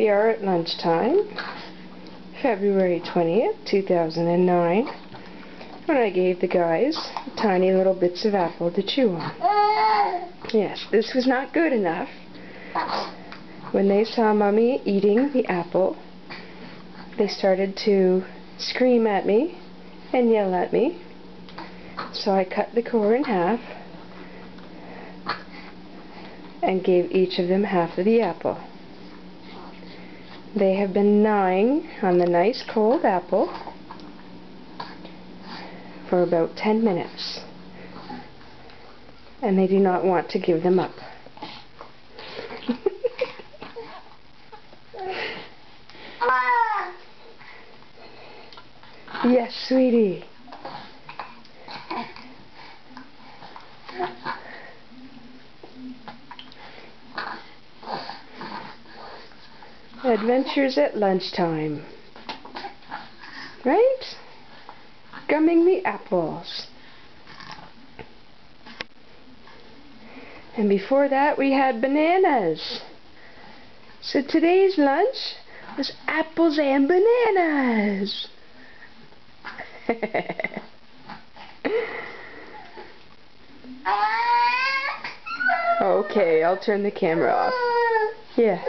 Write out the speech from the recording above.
we are at lunchtime, February 20th, 2009, when I gave the guys tiny little bits of apple to chew on. Yes, this was not good enough. When they saw Mommy eating the apple, they started to scream at me and yell at me. So I cut the core in half and gave each of them half of the apple. They have been gnawing on the nice cold apple for about 10 minutes, and they do not want to give them up. Yes, sweetie. Adventures at lunchtime. Right? Gumming the apples. And before that we had bananas. So today's lunch was apples and bananas. Okay, I'll turn the camera off. Yeah.